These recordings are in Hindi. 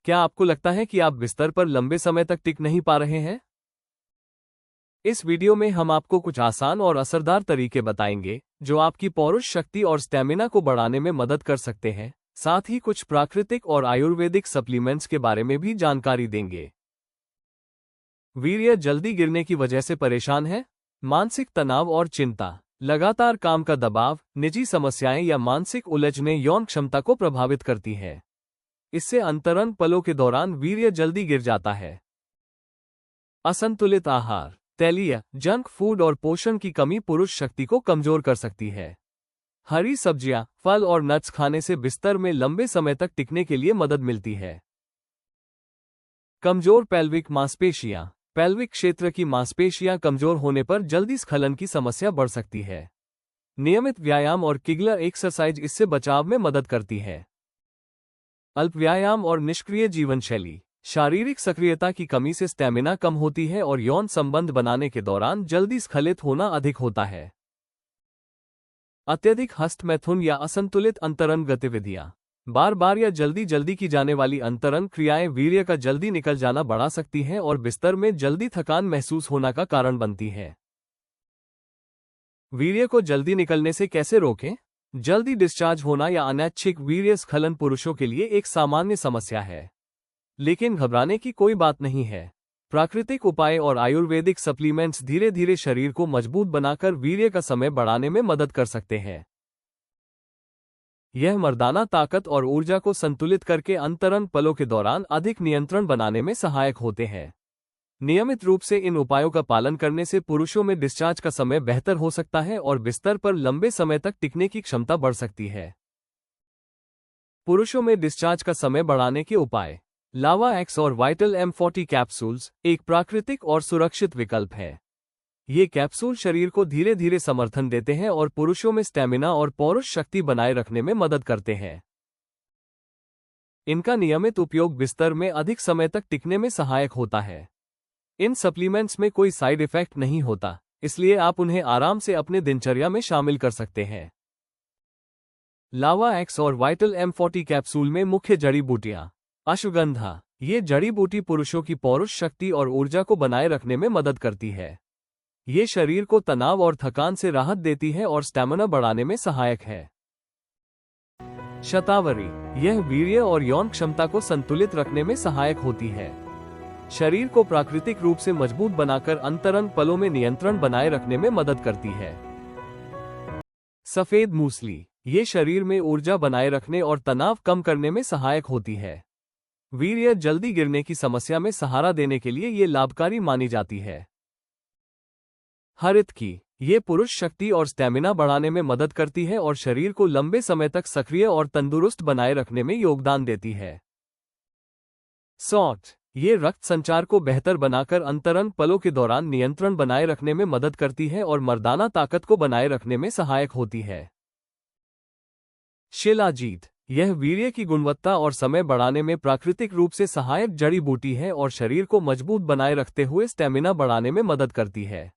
क्या आपको लगता है कि आप बिस्तर पर लंबे समय तक टिक नहीं पा रहे हैं? इस वीडियो में हम आपको कुछ आसान और असरदार तरीके बताएंगे जो आपकी पौरुष शक्ति और स्टैमिना को बढ़ाने में मदद कर सकते हैं। साथ ही कुछ प्राकृतिक और आयुर्वेदिक सप्लीमेंट्स के बारे में भी जानकारी देंगे। वीर्य जल्दी गिरने की वजह से परेशान है? मानसिक तनाव और चिंता, लगातार काम का दबाव, निजी समस्याएं या मानसिक उलझनें यौन क्षमता को प्रभावित करती हैं। इससे अंतरंग पलों के दौरान वीर्य जल्दी गिर जाता है। असंतुलित आहार, तैलीय, जंक फूड और पोषण की कमी पुरुष शक्ति को कमजोर कर सकती है। हरी सब्जियां, फल और नट्स खाने से बिस्तर में लंबे समय तक टिकने के लिए मदद मिलती है। कमजोर पेल्विक मांसपेशियां, पेल्विक क्षेत्र की मांसपेशियां कमजोर होने पर जल्दी स्खलन की समस्या बढ़ सकती है। नियमित व्यायाम और किगलर एक्सरसाइज इससे बचाव में मदद करती है। अल्प व्यायाम और निष्क्रिय जीवन शैली, शारीरिक सक्रियता की कमी से स्टैमिना कम होती है और यौन संबंध बनाने के दौरान जल्दी स्खलित होना अधिक होता है। अत्यधिक हस्तमैथुन या असंतुलित अंतरंग गतिविधियां, बार बार या जल्दी जल्दी की जाने वाली अंतरंग क्रियाएं वीर्य का जल्दी निकल जाना बढ़ा सकती हैं और बिस्तर में जल्दी थकान महसूस होना का कारण बनती हैं। वीर्य को जल्दी निकलने से कैसे रोकें? जल्दी डिस्चार्ज होना या अनैच्छिक वीर्य स्खलन पुरुषों के लिए एक सामान्य समस्या है, लेकिन घबराने की कोई बात नहीं है। प्राकृतिक उपाय और आयुर्वेदिक सप्लीमेंट्स धीरे धीरे शरीर को मजबूत बनाकर वीर्य का समय बढ़ाने में मदद कर सकते हैं। यह मर्दाना ताकत और ऊर्जा को संतुलित करके अंतरंग पलों के दौरान अधिक नियंत्रण बनाने में सहायक होते हैं। नियमित रूप से इन उपायों का पालन करने से पुरुषों में डिस्चार्ज का समय बेहतर हो सकता है और बिस्तर पर लंबे समय तक टिकने की क्षमता बढ़ सकती है। पुरुषों में डिस्चार्ज का समय बढ़ाने के उपाय। लावा एक्स और वाइटल M40 कैप्सूल्स एक प्राकृतिक और सुरक्षित विकल्प है। ये कैप्सूल शरीर को धीरे धीरे समर्थन देते हैं और पुरुषों में स्टैमिना और पौरुष शक्ति बनाए रखने में मदद करते हैं। इनका नियमित उपयोग बिस्तर में अधिक समय तक टिकने में सहायक होता है। इन सप्लीमेंट्स में कोई साइड इफेक्ट नहीं होता, इसलिए आप उन्हें आराम से अपने दिनचर्या में शामिल कर सकते हैं। लावा एक्स और वाइटल M40 कैप्सूल में मुख्य जड़ी बूटियां। अश्वगंधा, ये जड़ी बूटी पुरुषों की पौरुष शक्ति और ऊर्जा को बनाए रखने में मदद करती है। ये शरीर को तनाव और थकान से राहत देती है और स्टैमिना बढ़ाने में सहायक है। शतावरी, यह वीर्य और यौन क्षमता को संतुलित रखने में सहायक होती है। शरीर को प्राकृतिक रूप से मजबूत बनाकर अंतरंग पलों में नियंत्रण बनाए रखने में मदद करती है। सफेद मूसली, ये शरीर में ऊर्जा बनाए रखने और तनाव कम करने में सहायक होती है। वीर्य जल्दी गिरने की समस्या में सहारा देने के लिए ये लाभकारी मानी जाती है। हरित की, ये पुरुष शक्ति और स्टैमिना बढ़ाने में मदद करती है और शरीर को लंबे समय तक सक्रिय और तंदुरुस्त बनाए रखने में योगदान देती है। सौंठ, ये रक्त संचार को बेहतर बनाकर अंतरंग पलों के दौरान नियंत्रण बनाए रखने में मदद करती है और मर्दाना ताकत को बनाए रखने में सहायक होती है। शिलाजीत, यह वीर्य की गुणवत्ता और समय बढ़ाने में प्राकृतिक रूप से सहायक जड़ी बूटी है और शरीर को मजबूत बनाए रखते हुए स्टैमिना बढ़ाने में मदद करती है।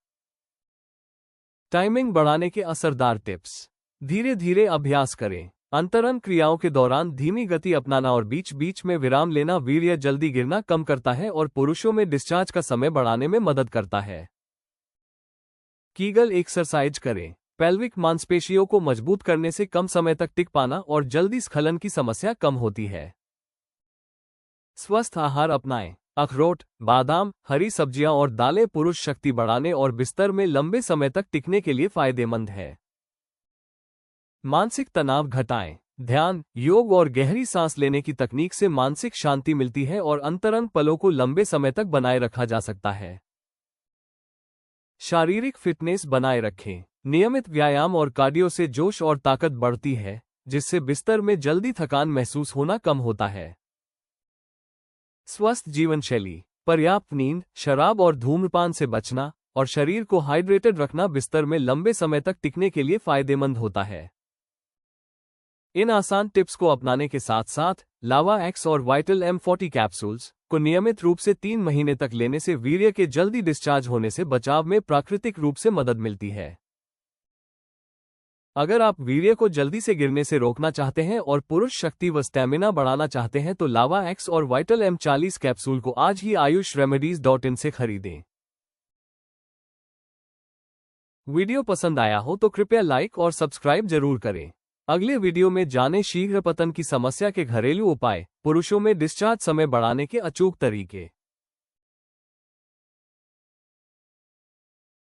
टाइमिंग बढ़ाने के असरदार टिप्स। धीरे धीरे अभ्यास करें। अंतरंग क्रियाओं के दौरान धीमी गति अपनाना और बीच बीच में विराम लेना वीर्य जल्दी गिरना कम करता है और पुरुषों में डिस्चार्ज का समय बढ़ाने में मदद करता है। कीगल एक्सरसाइज करें। पेल्विक मांसपेशियों को मजबूत करने से कम समय तक टिक पाना और जल्दी स्खलन की समस्या कम होती है। स्वस्थ आहार अपनाएं। अखरोट, बादाम, हरी सब्जियां और दालें पुरुष शक्ति बढ़ाने और बिस्तर में लंबे समय तक टिकने के लिए फायदेमंद है। मानसिक तनाव घटाएं। ध्यान, योग और गहरी सांस लेने की तकनीक से मानसिक शांति मिलती है और अंतरंग पलों को लंबे समय तक बनाए रखा जा सकता है। शारीरिक फिटनेस बनाए रखें। नियमित व्यायाम और कार्डियो से जोश और ताकत बढ़ती है, जिससे बिस्तर में जल्दी थकान महसूस होना कम होता है। स्वस्थ जीवन शैली, पर्याप्त नींद, शराब और धूम्रपान से बचना और शरीर को हाइड्रेटेड रखना बिस्तर में लंबे समय तक टिकने के लिए फायदेमंद होता है। इन आसान टिप्स को अपनाने के साथ साथ लावा एक्स और वाइटल M40 कैप्सूल्स को नियमित रूप से 3 महीने तक लेने से वीर्य के जल्दी डिस्चार्ज होने से बचाव में प्राकृतिक रूप से मदद मिलती है। अगर आप वीर्य को जल्दी से गिरने से रोकना चाहते हैं और पुरुष शक्ति व स्टेमिना बढ़ाना चाहते हैं तो लावा एक्स और वाइटल M40 कैप्सूल को आज ही ayushremedies.in से खरीदें। वीडियो पसंद आया हो तो कृपया लाइक और सब्सक्राइब जरूर करें। अगले वीडियो में जानें शीघ्र पतन की समस्या के घरेलू उपाय, पुरुषों में डिस्चार्ज समय बढ़ाने के अचूक तरीके।